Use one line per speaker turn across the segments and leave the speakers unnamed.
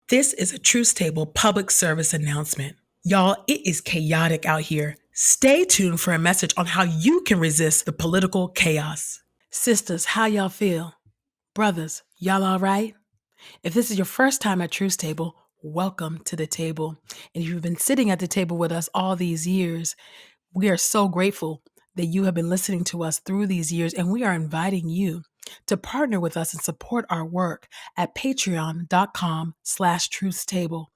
This is a Truth Table public service announcement. Y'all, it is chaotic out here. Stay tuned for a message on how you can resist the political chaos. Sisters, how y'all feel? Brothers, y'all all right? If this is your first time at Truth Table, welcome to the table. And if you've been sitting at the table with us all these years, we are so grateful that you have been listening to us through these years, and we are inviting you to partner with us and support our work at patreon.com/truthstable.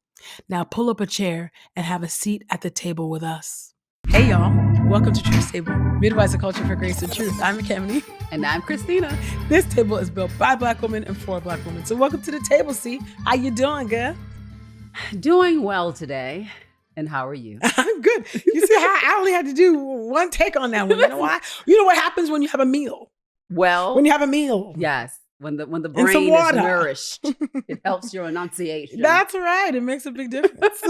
Now pull up a chair and have a seat at the table with us. Hey y'all, welcome to Truth Table, Midwives of Culture for Grace and Truth. I'm Ekemini.
And I'm Christina.
This table is built by Black women and for Black women. So welcome to the table, C. How you doing, girl?
Doing well today. And how are you?
I'm good. You see how I only had to do one take on that one. You know why? You know what happens when you have a meal?
Well,
when you have a meal.
Yes. When the brain is nourished, it helps your enunciation.
That's right. It makes a big difference.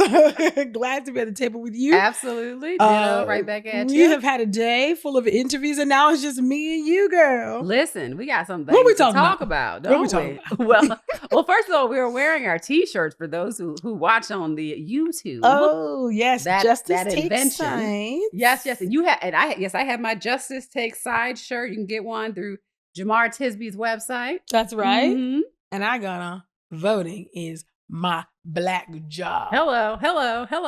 Glad to be at the table with you.
Absolutely. Right back at you.
We have had a day full of interviews, and now it's just me and you, girl.
Listen, we got something
to
talk about, don't we? Talking about? Well, first of all, we were wearing our T-shirts for those who watch on the YouTube.
Oh, yes. Justice
that
Take
invention.
Signs.
Yes. And I have my Justice Take Side shirt. You can get one through Jamar Tisby's website.
That's right.
Mm-hmm.
And I got on voting is my black job.
Hello.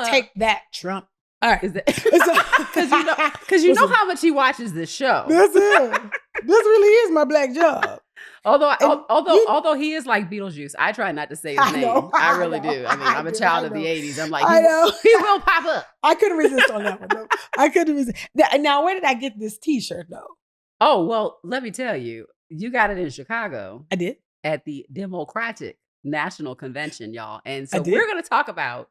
Take that, Trump. All right.
Because you know how much he watches this show.
That's it. This really is my black job.
Although he is like Beetlejuice, I try not to say his name. I really do. I mean, I'm a child of the 80s. I'm like, he will pop up.
I couldn't resist on that one, though. I couldn't resist. Now, where did I get this T-shirt, though?
Oh, well, let me tell you, you got it in Chicago.
I did.
At the Democratic National Convention, y'all. And so we're going to talk about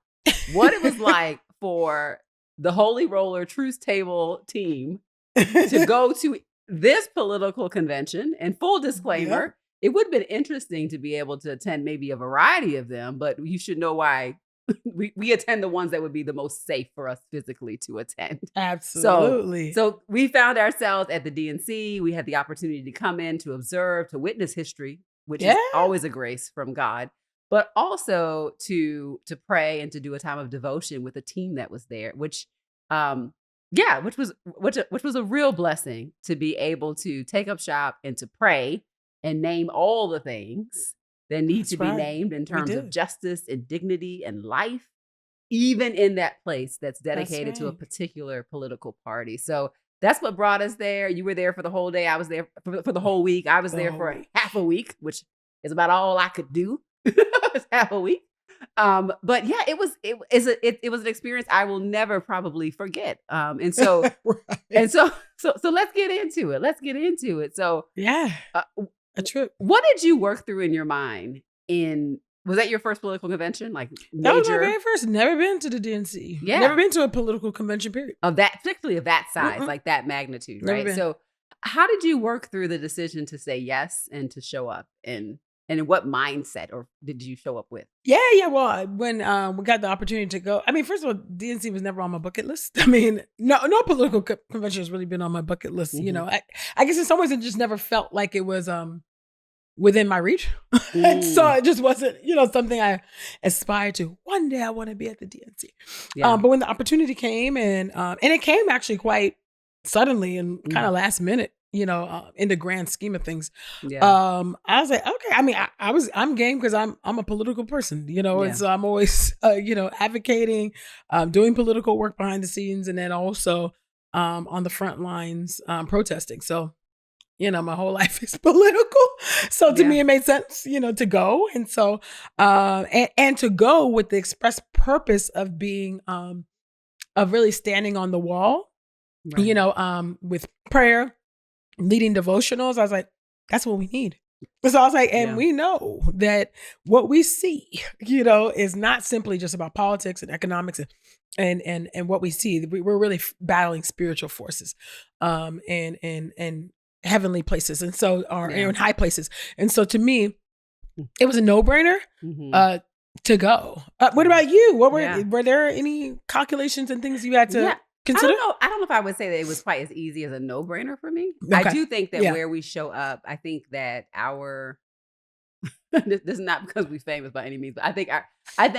what it was like for the Holy Roller Truth Table team to go to this political convention. And full disclaimer, it would have been interesting to be able to attend maybe a variety of them, but you should know why. We attend the ones that would be the most safe for us physically to attend.
Absolutely.
So we found ourselves at the DNC. We had the opportunity to come in, to observe, to witness history, which is always a grace from God, but also to pray and to do a time of devotion with a team that was there, which was a real blessing to be able to take up shop and to pray and name all the things that need to be named in terms of justice and dignity and life, even in that place that's dedicated to a particular political party. So that's what brought us there. You were there for the whole day. I was there for the whole week. I was there for half a week, which is about all I could do. It's half a week. But yeah, it was an experience I will never probably forget. So let's get into it. So
a trip.
What did you work through in your mind was that your first political convention? Like major?
That was my very first. Never been to the DNC.
Yeah.
Never been to a political convention, period.
Particularly of that size, like that magnitude, right? Been. So how did you work through the decision to say yes and to show up? And in what mindset or did you show up with?
Yeah. Well, when we got the opportunity to go, I mean, first of all, DNC was never on my bucket list. I mean, no political convention has really been on my bucket list. Mm-hmm. You know, I guess in some ways it just never felt like it was within my reach. And so it just wasn't, something I aspired to. One day I want to be at the DNC. Yeah. But when the opportunity came and it came actually quite suddenly and kind of last minute, in the grand scheme of things. Yeah. I was like, okay. I mean, I'm game because I'm a political person, and so I'm always, advocating, doing political work behind the scenes, and then also on the front lines, protesting. So, my whole life is political. So to me, it made sense, to go. And so, and to go with the express purpose of being, of really standing on the wall, right. With prayer, leading devotionals. I was like, that's what we need. So I was like, and we know that what we see, is not simply just about politics and economics and what we see. We're really battling spiritual forces, and heavenly places. And so, in high places. And so to me, it was a no-brainer, to go. What about you? Were there any calculations and things you had to consider?
I don't know if I would say that it was quite as easy as a no-brainer for me. Okay. I do think that where we show up, I think that This is not because we're famous by any means, but I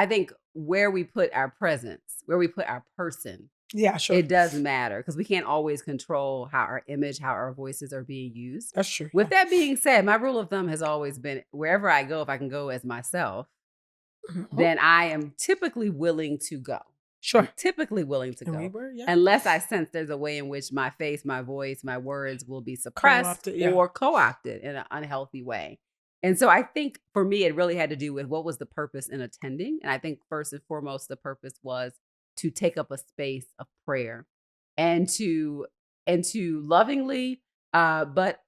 think where we put our presence, where we put our person,
sure.
it does matter because we can't always control how our image, how our voices are being used.
That's true.
With that being said, my rule of thumb has always been wherever I go, if I can go as myself, then I am typically willing to go.
Sure.
I'm typically willing to go. Unless I sense there's a way in which my face, my voice, my words will be suppressed or co-opted in an unhealthy way. And so I think for me, it really had to do with what was the purpose in attending. And I think first and foremost, the purpose was to take up a space of prayer and to lovingly, but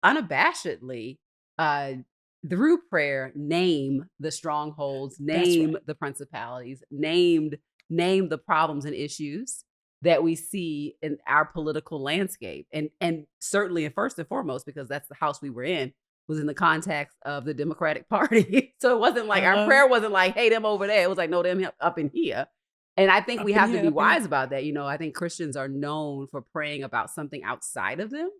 unabashedly, through prayer, name the strongholds, name the principalities, name the problems and issues that we see in our political landscape. And certainly, and first and foremost, because that's the house we were in, was in the context of the Democratic Party. So it wasn't like our prayer wasn't like, hey, them over there. It was like, no, them up in here. And I think we have to be wise about that. I think Christians are known for praying about something outside of them.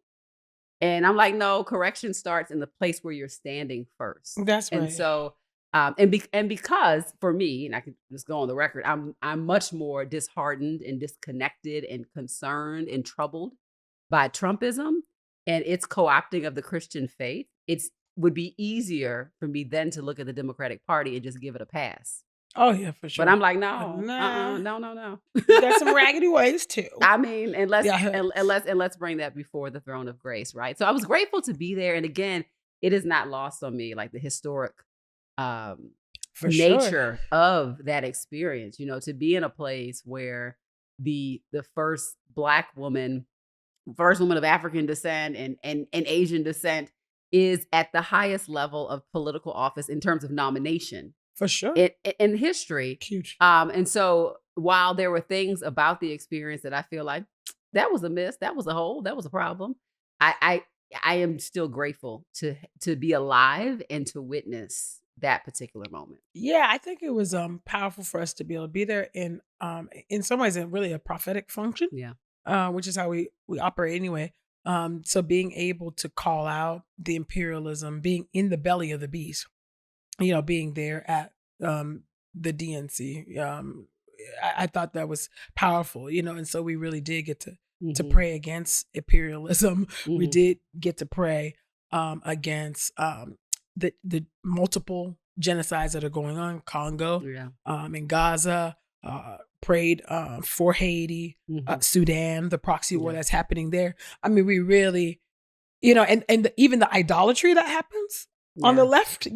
And I'm like, no, correction starts in the place where you're standing first.
That's right.
And so, and because for me, and I can just go on the record, I'm much more disheartened and disconnected and concerned and troubled by Trumpism and its co-opting of the Christian faith. It would be easier for me then to look at the Democratic Party and just give it a pass.
Oh yeah, for sure.
But I'm like, no.
There's some raggedy ways too.
I mean, and let's bring that before the throne of grace, right? So I was grateful to be there, and again, it is not lost on me, like the historic nature of that experience. To be in a place where the first Black woman, first woman of African descent and Asian descent, is at the highest level of political office in terms of nomination.
For sure.
In history.
Huge.
And so while there were things about the experience that I feel like that was a miss, that was a hole, that was a problem, I am still grateful to be alive and to witness that particular moment.
Yeah, I think it was powerful for us to be able to be there in some ways really a prophetic function.
Yeah.
Which is how we operate anyway. So being able to call out the imperialism, being in the belly of the beast, being there at the DNC, I thought that was powerful, and so we really did get to pray against imperialism. We did get to pray against the multiple genocides that are going on, Congo, in Gaza, prayed for Haiti, Sudan, the proxy war that's happening there. I mean, we really, and even the idolatry that happens on the left,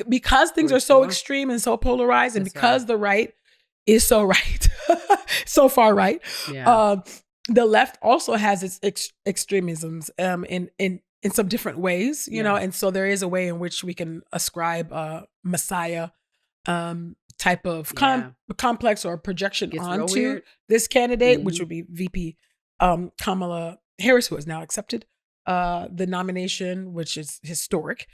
because things are so extreme and so polarized, and because the right is so right, so far right. The left also has its extremisms in some different ways, and so there is a way in which we can ascribe Messiah type of complex or projection onto this candidate, which would be VP Kamala Harris, who has now accepted the nomination, which is historic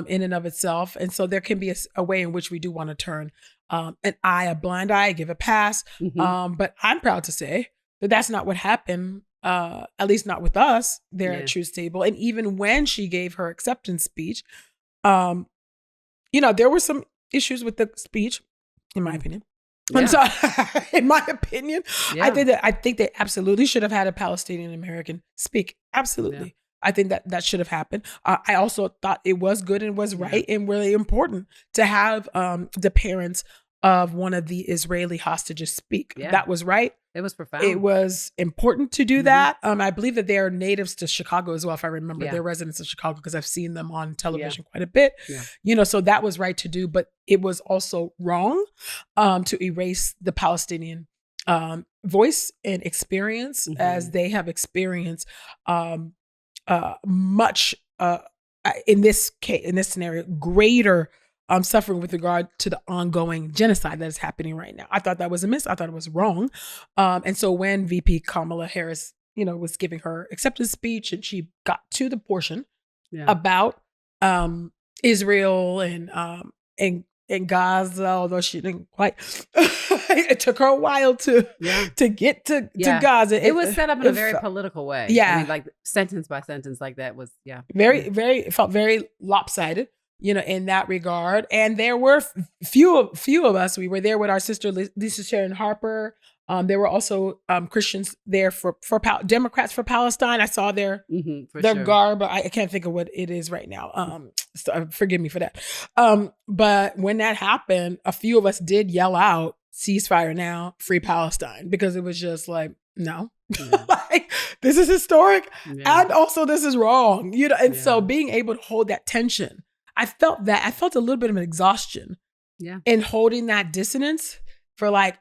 in and of itself. And so there can be a way in which we do want to turn a blind eye, give a pass. But I'm proud to say that that's not what happened, at least not with us there at Truth Table. And even when she gave her acceptance speech, there were some issues with the speech, in my opinion. And so, in my opinion, I think they absolutely should have had a Palestinian American speak. Absolutely. I think that should have happened. I also thought it was good and was right and really important to have the parents of one of the Israeli hostages speak. That was right.
It was profound.
It was important to do that. I believe that they are natives to Chicago as well, if I remember. They're residents of Chicago because I've seen them on television quite a bit. So that was right to do, but it was also wrong to erase the Palestinian voice and experience as they have experienced much in this case, in this scenario, greater suffering with regard to the ongoing genocide that is happening right now. I thought that was a miss. I thought it was wrong. And so when VP Kamala Harris, was giving her acceptance speech and she got to the portion about Israel and Gaza, although she didn't quite, it took her a while to get to Gaza.
It was set up in a very political way. I mean, like sentence by sentence like that was,
very, very, it felt very lopsided. in that regard. And there were few of us. We were there with our sister Lisa Sharon Harper. There were also Christians there for Democrats for Palestine. I saw their garb. I can't think of what it is right now. So forgive me for that. But when that happened, a few of us did yell out, "Ceasefire now, free Palestine," because it was just like, no, like, this is historic, and also this is wrong, And so being able to hold that tension, I felt a little bit of an exhaustion, in holding that dissonance for like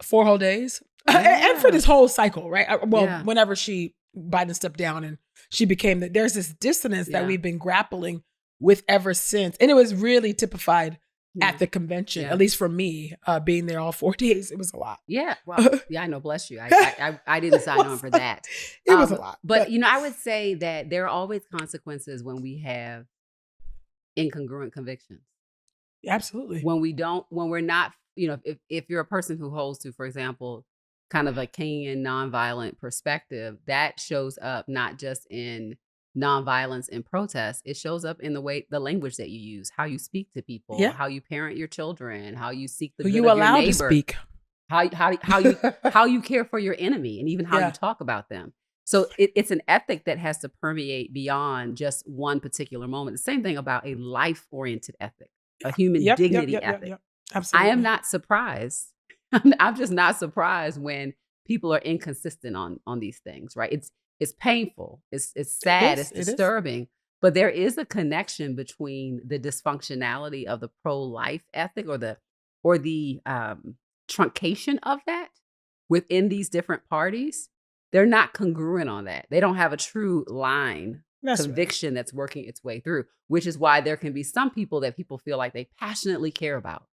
4 whole days, and for this whole cycle, right? Well, whenever Biden stepped down and she became there's this dissonance that we've been grappling with ever since, and it was really typified at the convention, at least for me, being there all 4 days. It was a lot. Yeah.
Well, I know. Bless you. I didn't sign on for that.
It was a lot.
But, I would say that there are always consequences when we have incongruent convictions.
Absolutely.
When we're not, if you're a person who holds to, for example, kind of a Kenyan nonviolent perspective, that shows up not just in nonviolence and protest, it shows up in the language that you use, how you speak to people, how you parent your children, how you seek the good of your neighbor, to speak, how you care for your enemy, and even how you talk about them. So it's an ethic that has to permeate beyond just one particular moment. The same thing about a life-oriented ethic, a human dignity ethic. Absolutely. I am not surprised. I'm just not surprised when people are inconsistent on these things, right? It's painful. It's sad. It's disturbing. But there is a connection between the dysfunctionality of the pro-life ethic or the truncation of that within these different parties. They're not congruent on that. They don't have a true line conviction that's working its way through, which is why there can be some people that people feel like they passionately care about.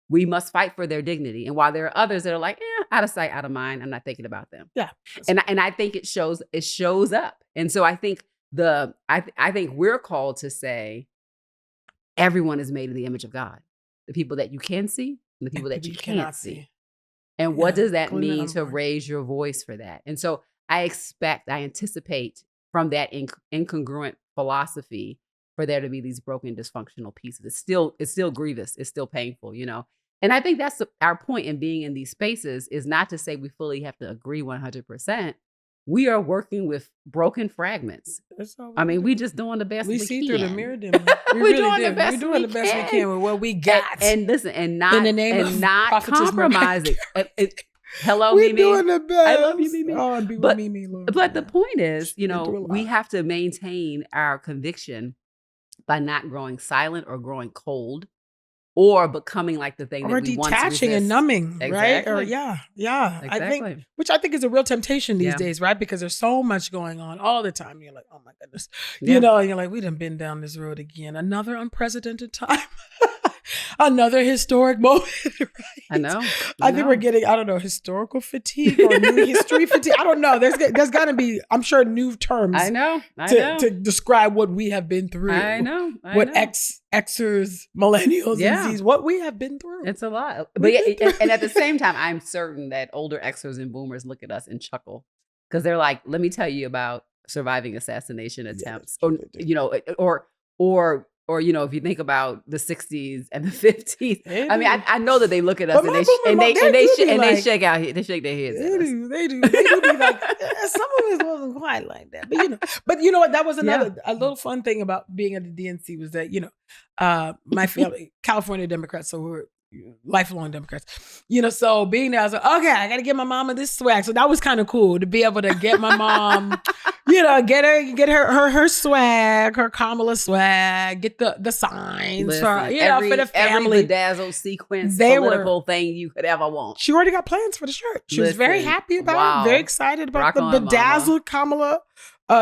We must fight for their dignity. And while there are others that are like, out of sight, out of mind, I'm not thinking about them. Yeah. And I think it shows up. And so I think I think we're called to say everyone is made in the image of God. The people that you can see and the people that you cannot see. And what does that mean to raise your voice for that? And so I anticipate from that incongruent philosophy for there to be these broken, dysfunctional pieces. It's still grievous. It's still painful, And I think that's our point in being in these spaces, is not to say we fully have to agree 100%. We are working with broken fragments. We just doing the best we can. We see through the mirror, didn't we? We're doing the best we can with what we got. And listen, and not, in the name and of not compromising. Hello, Mimi. We're doing the best. I love you, Mimi. Oh, be with Mimi, Lord. But the point is, we have to maintain our conviction by not growing silent or growing cold or becoming like the thing that we want to resist. Or detaching and numbing, right? Or exactly. I think is a real temptation these days, right? Because there's so much going on all the time. You're like, oh my goodness. And you're like, we done been down this road again. Another unprecedented time. Another historic moment. Right? I know. I think we're getting, historical fatigue or new history fatigue. I don't know. There's got to be, I'm sure, new terms. I know. To describe what we have been through. I know. What Xers, millennials, and Zs, what we have been through. It's a lot. But and at the same time, I'm certain that older Xers and boomers look at us and chuckle because they're like, let me tell you about surviving assassination attempts, or if you think about the 60s and the 50s, I know that they look at us and they shake their heads. They do be like, some of us wasn't quite like that, but you know what? That was a little fun thing about being at the DNC was that my family, California Democrats, so we're lifelong Democrats, so being there, I was like, okay, I got to get my mama this swag. So that was kind of cool to be able to get my mom, get her swag, her Kamala swag, get the signs for the family. Every bedazzled sequence, political thing you could ever want. She already got plans for the shirt. She was very happy about it, very excited about the bedazzled Kamala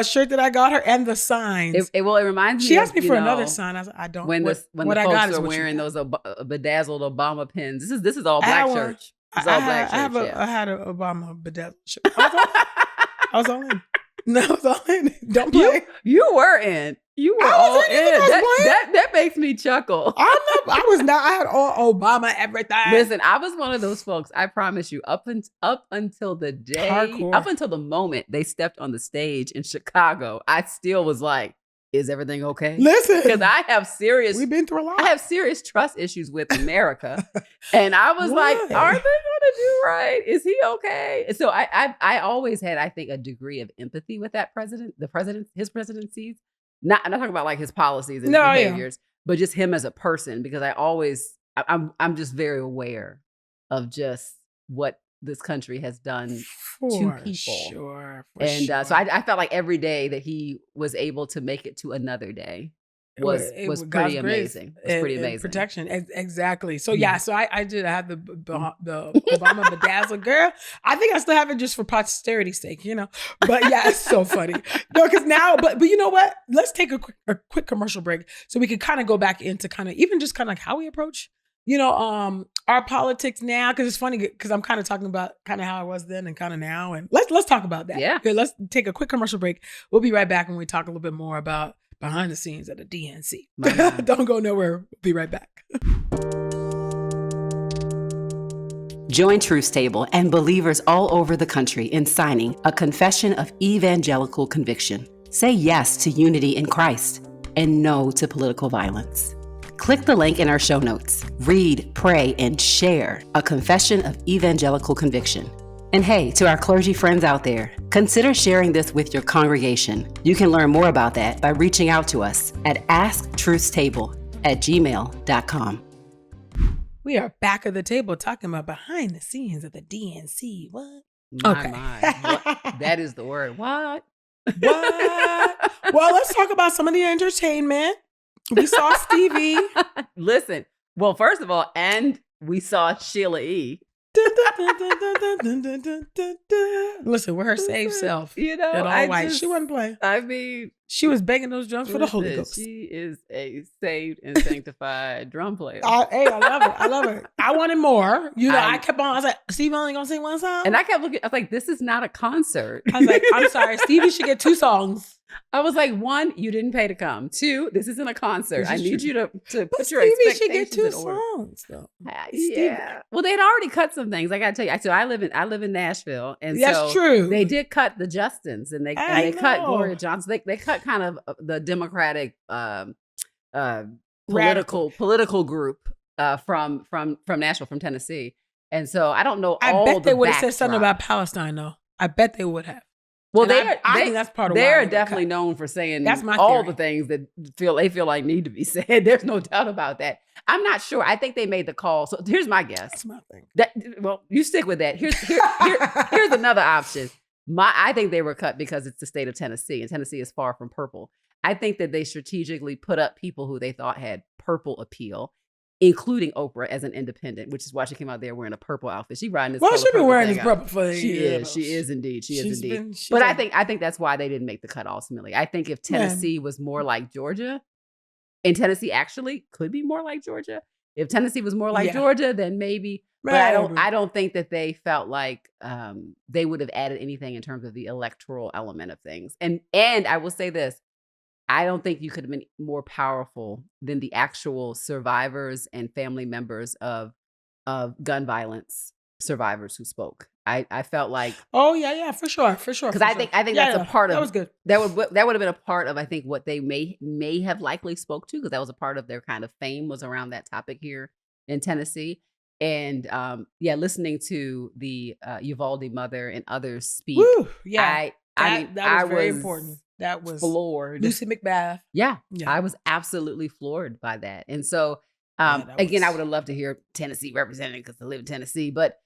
shirt that I got her and the signs. It reminds me. She asked me for another sign. I was like, I don't. When the folks are wearing those bedazzled Obama pins. This is all black church. It's all black church. I had an Obama bedazzled shirt. I was all in. No, I was all in. Don't play. You were in. You were all in. That makes me chuckle. I was not. I had all Obama everything. Listen, I was one of those folks. I promise you. Up until the day, up until the moment they stepped on the stage in Chicago, I still was like, is everything okay?
Listen,
because we've
been through a lot.
I have serious trust issues with America. And I was like, are they going to do right? Is he okay? So I always had, I think, a degree of empathy with that his presidencies. I'm not talking about like his policies and behaviors, but just him as a person, because I'm just very aware of just what this country has done to people.
Sure.
So I felt like every day that he was able to make it to another day was pretty amazing. It was pretty amazing.
Protection. Exactly. So so I did. I had the Obama bedazzled girl. I think I still have it just for posterity's sake, you know. But yeah, it's so funny. No, because now, but you know what? Let's take a quick commercial break so we can kind of go back into kind of even just kind of like how we approach, you know, our politics now, because it's funny because I'm kind of talking about kind of how I was then and kind of now, and let's talk about that.
Yeah.
Okay, let's take a quick commercial break. We'll be right back when we talk a little bit more about behind the scenes at the DNC. Don't go nowhere. We'll be right back.
Join Truth Table and believers all over the country in signing a confession of evangelical conviction. Say yes to unity in Christ and no to political violence. Click the link in our show notes. Read, pray, and share a confession of evangelical conviction. And hey, to our clergy friends out there, consider sharing this with your congregation. You can learn more about that by reaching out to us at asktruthstable@gmail.com.
We are back at the table talking about behind the scenes at the DNC. What?
My. That is the word. What?
Well, let's talk about some of the entertainment. We saw Stevie.
Listen, well, first of all, and we saw Sheila E.
Listen, with her saved self,
you know,
and all white, she wasn't playing.
I mean,
she was banging those drums for the Holy Ghost.
She is a saved and sanctified drum player.
Hey, I love her. I love her. I wanted more. You know, I kept on. I was like, Stevie only gonna sing one song,
and I kept looking. I was like, this is not a concert.
I was like, I'm sorry, Stevie should get 2 songs.
I was like, 1, you didn't pay to come. 2, this isn't a concert. I need you to put your
Stevie
expectations
should get 2
in order.
songs, though.
Yeah. Well, they'd already cut some things. I gotta tell you. So I live in Nashville, and
that's true.
They did cut the Justins, and they cut Gloria Johnson. They cut kind of the Democratic political group from Nashville, from Tennessee. And so I don't know.
I bet they would have said something about Palestine, though. I bet they would have.
Well, I
think that's part of
they're definitely known for saying all the things that they feel like need to be said. There's no doubt about that. I'm not sure. I think they made the call. So here's my guess.
That's my thing.
Well, you stick with that. Here's another option. I think they were cut because it's the state of Tennessee, and Tennessee is far from purple. I think that they strategically put up people who they thought had purple appeal, including Oprah as an independent, which is why she came out there wearing a purple outfit. She riding this.
Well, she's been wearing this purple for
years. She is indeed. But I think that's why they didn't make the cut ultimately. I think if Tennessee was more like Georgia, and Tennessee actually could be more like Georgia. If Tennessee was more like Georgia, then maybe. But I don't think that they felt like they would have added anything in terms of the electoral element of things. And I will say this. I don't think you could have been more powerful than the actual survivors and family members of gun violence survivors who spoke. I felt like,
oh yeah, for sure. Because
I think that's a part of
that was good.
That would have been a part of, I think, what they may have likely spoke to, because that was a part of their kind of fame was around that topic here in Tennessee. And listening to the Uvalde mother and others speak,
woo, yeah,
that was
very important. That was
floored.
Lucy McBath.
Yeah, I was absolutely floored by that. And so, again, I would have loved to hear Tennessee represented because I live in Tennessee. But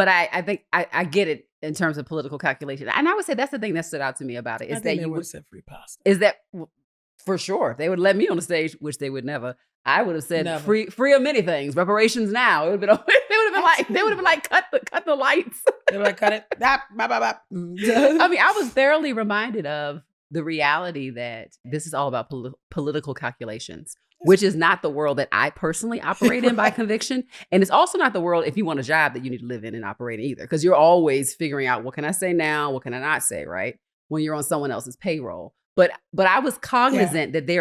I think I get it in terms of political calculation. And I would say that's the thing that stood out to me about it is that you would
said free pasta.
Is that for sure they would let me on the stage, which they would never. I would have said free of many things. Reparations now. It would have been they would have been like cut the lights.
They would have cut it.
I mean, I was thoroughly reminded of the reality that this is all about political calculations, which is not the world that I personally operate in by conviction. And it's also not the world, if you want a job, that you need to live in and operate in either. Because you're always figuring out, what can I say now? What can I not say, right? When you're on someone else's payroll. But I was cognizant that they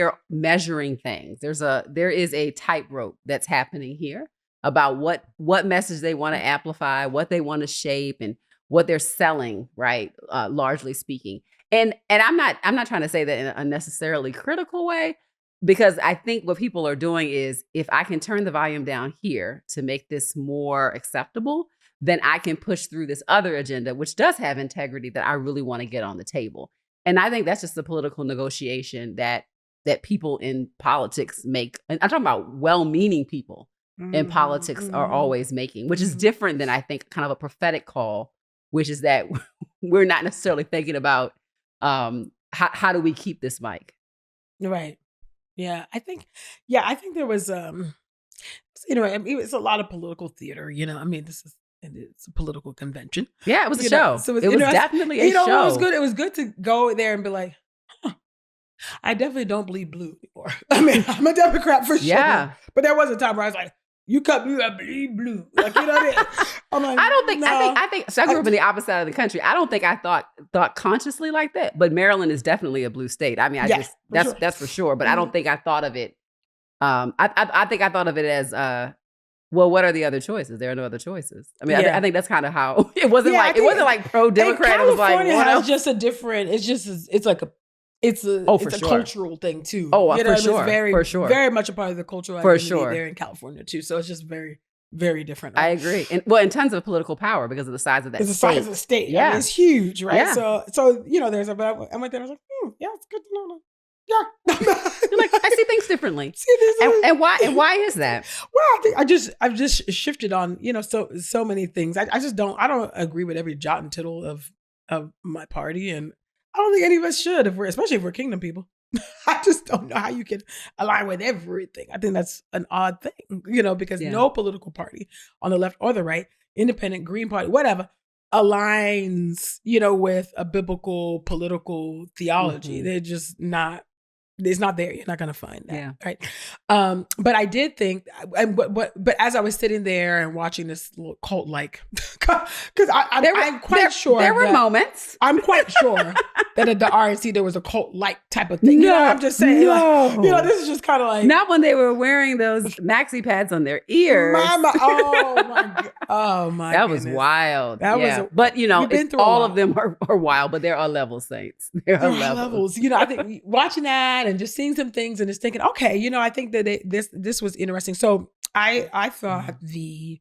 are measuring things. There is a tightrope that's happening here about what message they want to amplify, what they want to shape, and what they're selling, right? Largely speaking. And I'm not trying to say that in a unnecessarily critical way, because I think what people are doing is, if I can turn the volume down here to make this more acceptable, then I can push through this other agenda, which does have integrity, that I really want to get on the table. And I think that's just the political negotiation that people in politics make. And I'm talking about well-meaning people in politics are always making, which is different than, I think, kind of a prophetic call, which is that we're not necessarily thinking about how do we keep this mic.
Right. Yeah, I think there was, it's a lot of political theater, I mean, it's a political convention.
Yeah, it was a show. So it was definitely a show.
It was good to go there and be like, I definitely don't bleed blue anymore. I mean, I'm a Democrat for sure. Yeah. But there was a time where I was like, you cut me, I bleed blue. Like, you know what I mean? I'm like,
I think so I grew up in the opposite side of the country. I don't think I thought consciously like that, but Maryland is definitely a blue state. I mean, that's for sure. But I don't think I thought of it. I think I thought of it as, well, what are the other choices? There are no other choices. I mean, I think that's kind of how it wasn't like pro-Democrat. It was like,
has just a different, it's a cultural thing too.
Oh, for sure.
It's very much a part of the cultural identity there in California too. So it's just very, very different.
I agree. And in terms of political power, because of the size of that state.
The size of the state. Yeah. I mean, it's huge, right? Yeah. So there's I went there and I was like, yeah, it's good to know that. Yeah.
You're like, I see things differently. And why is that?
Well, I think I've just shifted on, so many things. I don't agree with every jot and tittle of my party, and I don't think any of us should, especially if we're kingdom people. I just don't know how you can align with everything. I think that's an odd thing, because no political party on the left or the right, independent, Green Party, whatever, aligns, with a biblical political theology. Mm-hmm. They're just not. It's not there. You're not going to find that. Yeah. Right. But I did think, but as I was sitting there and watching this little cult-like, because I'm quite sure
there were moments.
I'm quite sure that at the RNC there was a cult-like type of thing. I'm just saying, this is just kind of like,
not when they were wearing those maxi pads on their ears.
Oh my!
That was wild. But all of them are wild, but there are levels, saints. There are levels.
I think watching that and just seeing some things and just thinking, okay, I think that this was interesting. So I thought you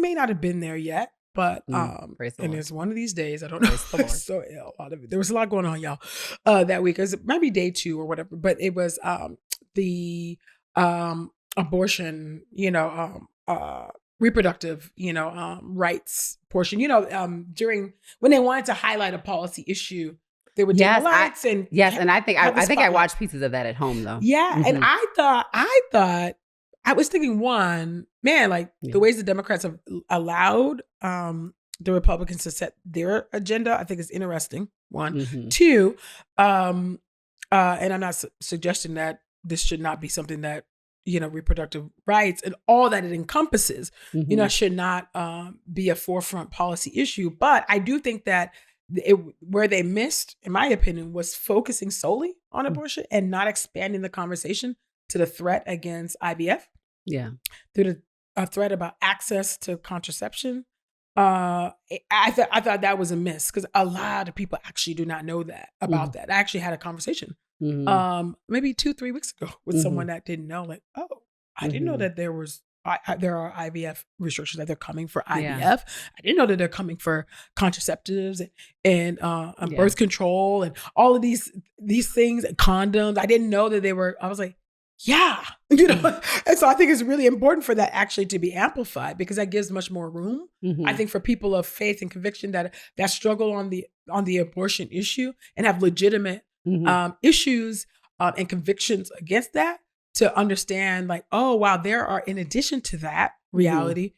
may not have been there yet, but and it's one of these days, I don't know. So there was a lot going on, y'all, that week. It was maybe day 2 or whatever, but it was the abortion, reproductive, rights portion. During when they wanted to highlight a policy issue, they would dim the lights and
I think I watched pieces of that at home though.
Yeah, mm-hmm. And I thought I was thinking, one, man, like the ways the Democrats have allowed the Republicans to set their agenda, I think is interesting. One, mm-hmm. 2, and I'm not suggesting that this should not be something that reproductive rights and all that it encompasses, mm-hmm. Should not be a forefront policy issue. But I do think that where they missed, in my opinion, was focusing solely on abortion and not expanding the conversation to the threat against IVF.
Yeah.
Through the threat about access to contraception. I thought that was a miss because a lot of people actually do not know that about that. I actually had a conversation maybe 2-3 weeks ago with someone that didn't know, like, oh, I didn't know that there are IVF restrictions, that they're coming for IVF. Yeah. I didn't know that they're coming for contraceptives and birth control and all of these things and condoms. I didn't know that they were. I was like, yeah, And so I think it's really important for that actually to be amplified because that gives much more room. Mm-hmm. I think for people of faith and conviction that struggle on the abortion issue and have legitimate issues and convictions against that, to understand like, oh, wow, there are, in addition to that reality,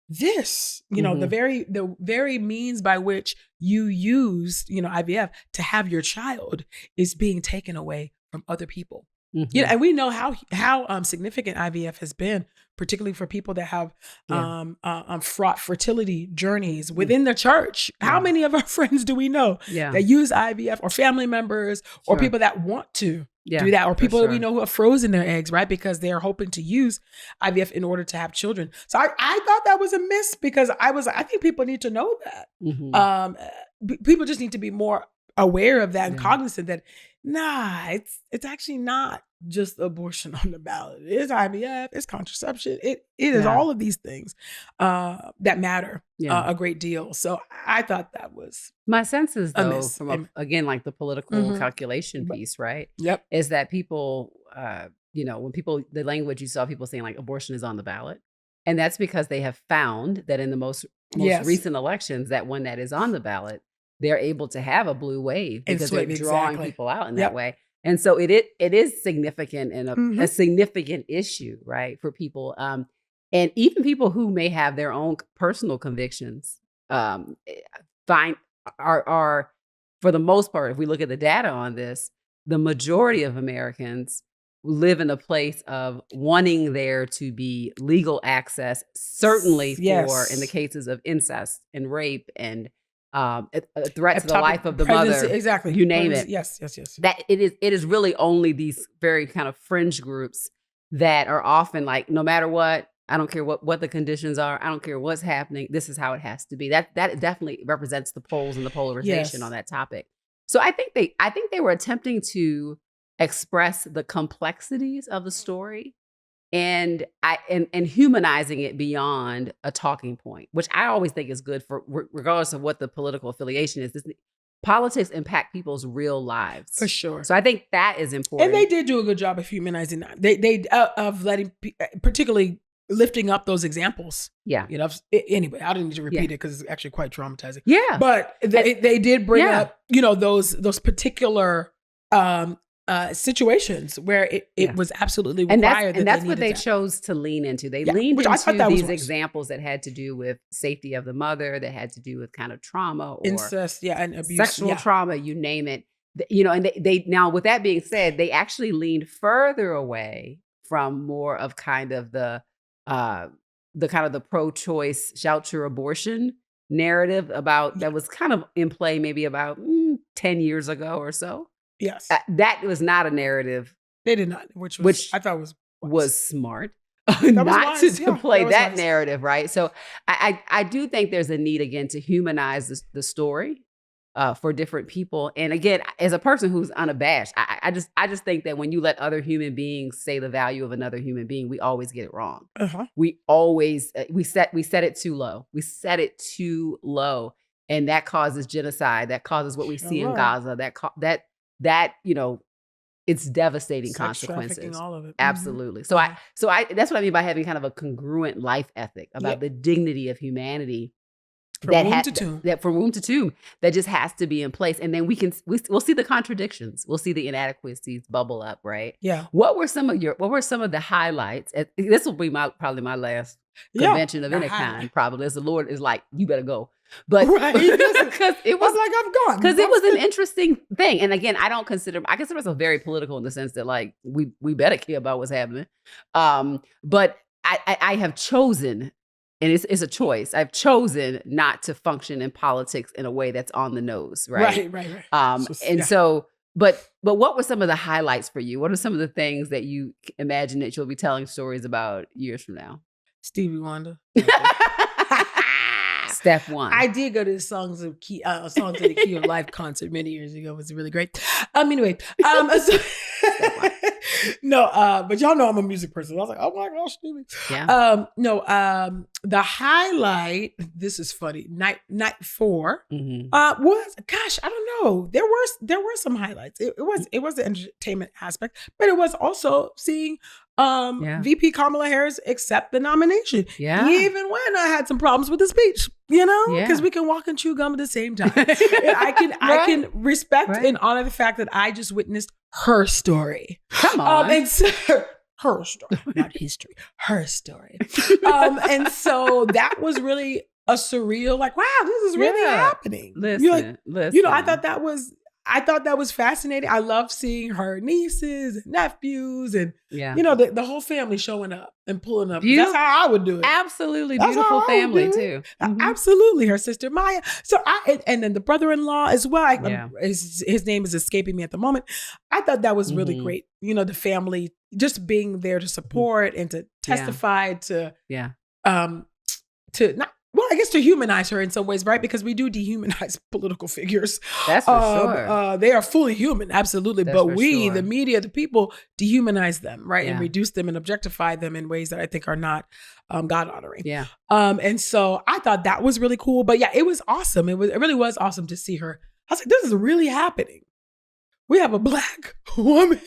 this, the very means by which you used, IVF to have your child is being taken away from other people. Mm-hmm. And we know how significant IVF has been, particularly for people that have fraught fertility journeys within the church. How many of our friends do we know that use IVF, or family members or people that want to do that, or people that we know who have frozen their eggs, right? Because they're hoping to use IVF in order to have children. So I thought that was a miss, because I think people need to know that. Mm-hmm. People just need to be more aware of that and cognizant that, it's actually not just abortion on the ballot. It's IVF, it's contraception. It is all of these things that matter a great deal. So I thought that was
my sense is, though, from again, like the political calculation piece, right?
Yep.
Is that people, when the language you saw people saying like abortion is on the ballot. And that's because they have found that in the most recent elections, that when that is on the ballot, they're able to have a blue wave because they're drawing people out in that way. And so it is significant and a significant issue, right, for people. And even people who may have their own personal convictions are, for the most part, if we look at the data on this, the majority of Americans live in a place of wanting there to be legal access, certainly for, in the cases of incest and rape and a threat to the life of the mother,
exactly,
you name it.
Yes.
That it is really only these very kind of fringe groups that are often like, no matter what, I don't care what the conditions are, I don't care what's happening, this is how it has to be. That definitely represents the polls and the polarization on that topic. So I think they were attempting to express the complexities of the story and humanizing it beyond a talking point, which I always think is good for, regardless of what the political affiliation is. Politics impact people's real lives,
for sure.
So I think that is important,
and they did do a good job of humanizing that. They of letting, particularly lifting up those examples.
Yeah,
Anyway, I didn't need to repeat it because it's actually quite traumatizing.
Yeah,
but they did bring up those particular situations where it was absolutely required.
And that's what they chose to lean into. They leaned into these examples that had to do with safety of the mother, that had to do with kind of trauma or
incest, and abuse,
sexual trauma, you name it. And they now, with that being said, they actually leaned further away from more of kind of the pro-choice shout your abortion narrative that was kind of in play maybe about 10 years ago or so.
Yes.
That was not a narrative.
They did not, which I thought was
smart not to play that narrative, right? So I do think there's a need, again, to humanize the story for different people. And again, as a person who's unabashed, I just think that when you let other human beings say the value of another human being, we always get it wrong. We always, we set it too low. We set it too low. And that causes genocide. That causes what we see in Gaza. That it's devastating consequences.
All of it.
Absolutely. So I that's what I mean by having kind of a congruent life ethic about the dignity of humanity. From womb to tomb, that just has to be in place. And then we'll see the contradictions. We'll see the inadequacies bubble up, right?
Yeah.
What were some of the highlights? This will be probably my last convention of any kind, probably, as the Lord is like, you better go. But because it was like, I'm gone. Because it was an interesting thing. And again, I consider myself very political in the sense that, like, we better care about what's happening. But I have chosen, and it's a choice, I've chosen not to function in politics in a way that's on the nose, right? Right. So, but what were some of the highlights for you? What are some of the things that you imagine that you'll be telling stories about years from now?
Stevie Wonder.
Step one.
I did go to the Songs to the Key of Life concert many years ago. It was really great. Anyway, but y'all know I'm a music person. I was like, oh my gosh, Stevie.
Yeah.
The highlight, this is funny, night 4 was, gosh, I don't know. There were some highlights. It was the entertainment aspect, but it was also seeing VP Kamala Harris accept the nomination. Yeah. Even when I had some problems with the speech, because we can walk and chew gum at the same time. I can respect and honor the fact that I just witnessed her story.
Come on.
Her story, not history, her story. And so that was really a surreal, like, wow, this is really happening.
Listen.
I thought that was, I thought that was fascinating. I love seeing her nieces and nephews and,
Yeah.
the whole family showing up and pulling up. That's how I would do it.
Absolutely beautiful family too.
Absolutely. Her sister Maya. So and then the brother-in-law as well. His name is escaping me at the moment. I thought that was really great. The family just being there to support and to testify to not. Well, I guess to humanize her in some ways, right? Because we do dehumanize political figures.
That's for sure.
They are fully human, absolutely. But we, the media, the people, dehumanize them, right? And reduce them and objectify them in ways that I think are not God-honoring.
Yeah.
And so I thought that was really cool. But yeah, it was awesome. It really was awesome to see her. I was like, this is really happening. We have a Black woman,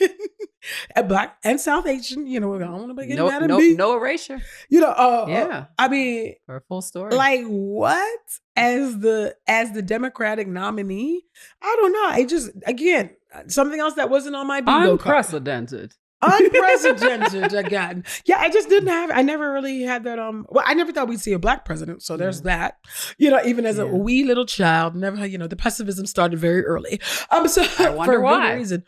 a Black and South Asian, I don't want to get mad at me.
No erasure.
I mean,
for a full story.
Like what? As the Democratic nominee? I don't know. It just, again, something else that wasn't on my bingo card. Unprecedented again. Yeah, I just didn't have, I never really had that, I never thought we'd see a Black president. So there's that, even as a wee little child, never, the pessimism started very early. So
I wonder why.
Good reason.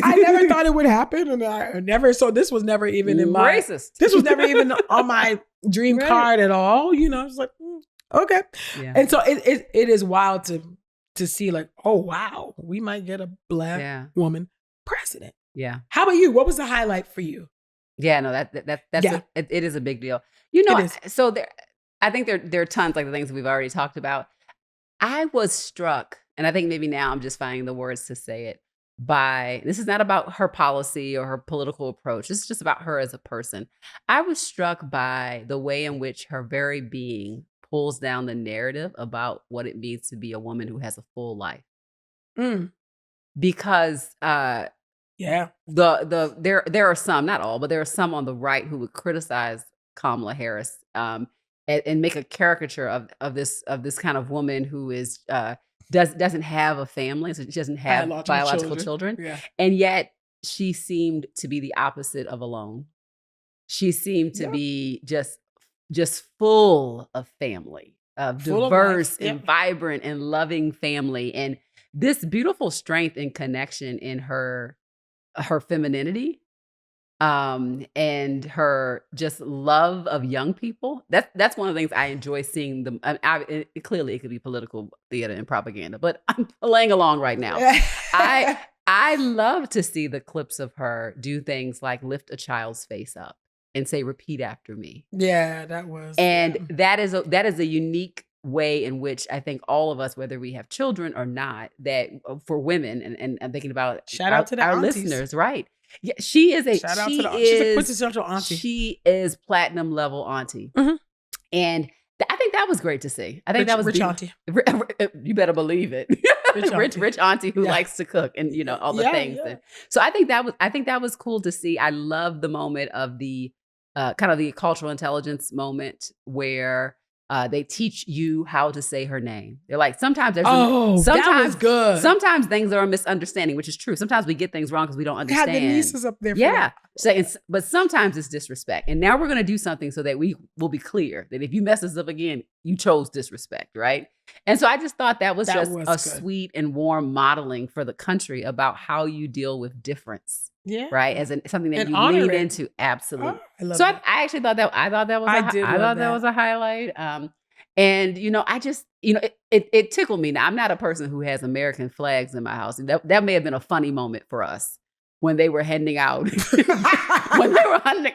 I never thought it would happen. And I never, so this was never even in my,
racist.
This was never even on my dream card at all. I was like, okay. Yeah. And so it is wild to see like, oh, wow, we might get a Black woman president.
Yeah.
How about you? What was the highlight for you?
Yeah, no, that's it is a big deal. So I think there are tons like the things that we've already talked about. I was struck, and I think maybe now I'm just finding the words to say it, this is not about her policy or her political approach. This is just about her as a person. I was struck by the way in which her very being pulls down the narrative about what it means to be a woman who has a full life. Because there are some, not all, but there are some on the right who would criticize Kamala Harris and make a caricature of this kind of woman who is doesn't have a family, so she doesn't have biological children. Yeah. And yet she seemed to be the opposite of alone. She seemed to be just full of family, of diverse and vibrant and loving family, and this beautiful strength and connection in her femininity, and her just love of young people. That's one of the things I enjoy seeing them. Clearly, it could be political theater and propaganda, but I'm playing along right now. I love to see the clips of her do things like lift a child's face up and say, "Repeat after me." Yeah, that was. And that is a unique way in which I think all of us, whether we have children or not, that for women, and I'm thinking about
shout out to our
listeners, right? Yeah, she is she's
a quintessential auntie.
She is platinum level auntie, and I think that was great to see. I think that was
rich auntie.
You better believe it. Rich auntie who likes to cook and all the things. Yeah. So I think that was cool to see. I love the moment of the kind of the cultural intelligence moment where they teach you how to say her name. They're like, sometimes that was good. Sometimes things are a misunderstanding, which is true. Sometimes we get things wrong because we don't understand.
Had the nieces up there.
But sometimes it's disrespect. And now we're going to do something so that we will be clear that if you mess us up again, you chose disrespect, right? And so I just thought that was good. Sweet and warm modeling for the country about how you deal with difference. Yeah. Right. As something that you lean into. Absolutely. I actually thought that was a highlight. And I just, it tickled me. Now, I'm not a person who has American flags in my house. And that may have been a funny moment for us when they were handing out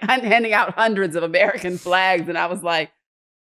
handing out hundreds of American flags. And I was like,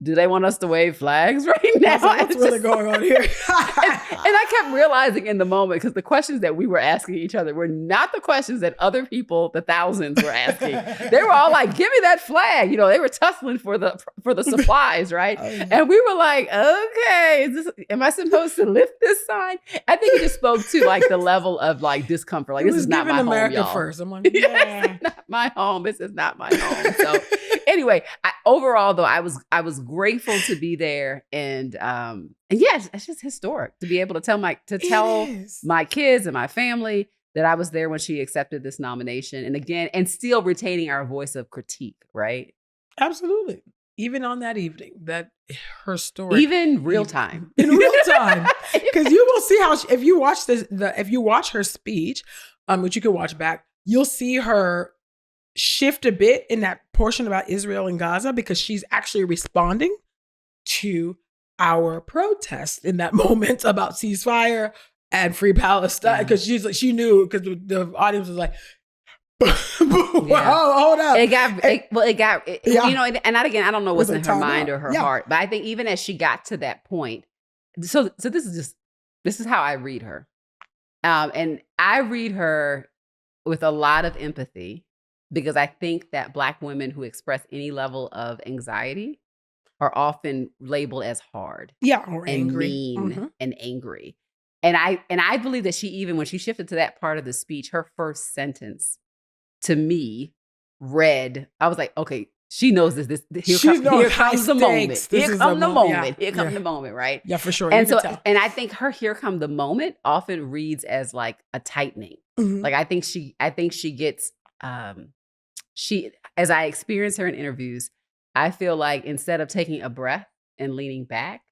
do they want us to wave flags right now?
What's really going on here?
and I kept realizing in the moment, because the questions that we were asking each other were not the questions that other people, the thousands, were asking. They were all like, give me that flag. They were tussling for the supplies, right? And we were like, okay, am I supposed to lift this sign? I think it just spoke to like the level of like discomfort. Like, this is not my
America
home, y'all.
First. I'm like, yeah.
This is not my home. This is not my home. So anyway, overall though, I was grateful to be there, and yes, it's just historic to be able to tell my kids and my family that I was there when she accepted this nomination, and again, and still retaining our voice of critique, right?
Absolutely. even on that evening, that her story,
even real time,
in real time, because you will see how if you watch if you watch her speech, which you can watch back, you'll see her shift a bit in that portion about Israel and Gaza, because she's actually responding to our protest in that moment about ceasefire and free Palestine, because she knew, because the audience was like, hold up.
You know, and again, I don't know what's in her mind or her heart, but I think even as she got to that point, so this is how I read her. And I read her with a lot of empathy, because I think that Black women who express any level of anxiety are often labeled as hard,
or
and
angry,
mean, and angry. And I believe that she, even when she shifted to that part of the speech, her first sentence to me read, I was like, okay, she knows this. Here comes the moment. Here comes the moment, right?
Yeah, for sure.
And and I think her "here come the moment" often reads as like a tightening. Like I think she gets as I experience her in interviews, I feel like instead of taking a breath and leaning back,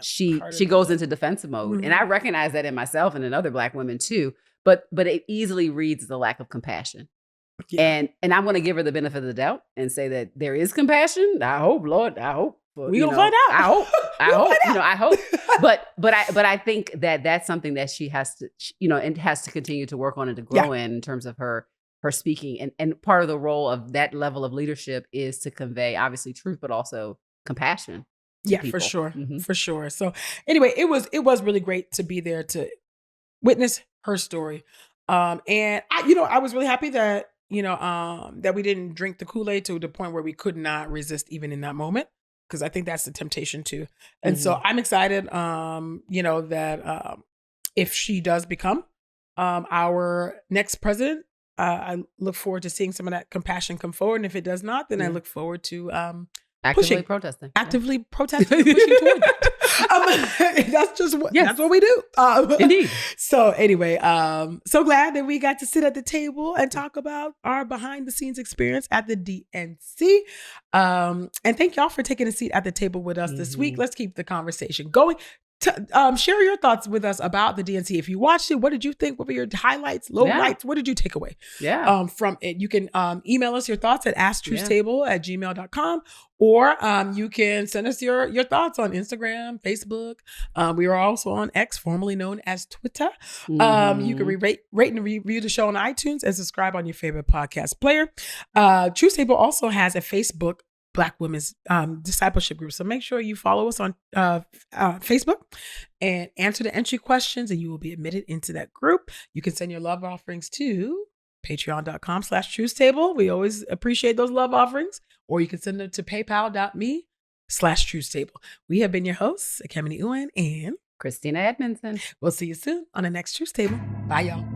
she goes into defensive mode. And I recognize that in myself and in other Black women too, but it easily reads as a lack of compassion. And I'm going to give her the benefit of the doubt and say that there is compassion. I hope, Lord, I hope.
We gonna find out.
I hope. But I think that that's something that she has to, and has to continue to work on and to grow in terms of her speaking. And part of the role of that level of leadership is to convey, obviously, truth, but also compassion.
Yeah, for sure. For sure. So anyway, it was really great to be there to witness her story. And I was really happy that, that we didn't drink the Kool-Aid to the point where we could not resist even in that moment, because I think that's the temptation too. And so I'm excited, that if she does become our next president, I look forward to seeing some of that compassion come forward. And if it does not, then I look forward to
actively protesting and pushing
toward that. That's what we do.
Indeed.
So anyway, so glad that we got to sit at the table and talk about our behind the scenes experience at the DNC. And thank y'all for taking a seat at the table with us this week. Let's keep the conversation going. Share your thoughts with us about the DNC. If you watched it, what did you think? What were your highlights, lowlights? What did you take away from it? You can email us your thoughts at asktruthstable@gmail.com, or you can send us your thoughts on Instagram, Facebook. We are also on X, formerly known as Twitter. You can rate and review the show on iTunes and subscribe on your favorite podcast player. Truth Table also has a Facebook Black Women's Discipleship Group. So make sure you follow us on Facebook and answer the entry questions, and you will be admitted into that group. You can send your love offerings to patreon.com/truthstable. We always appreciate those love offerings. Or you can send them to paypal.me/truthstable. We have been your hosts, Ekemini and
Christina Edmondson.
We'll see you soon on the next Truth Table. Bye, y'all.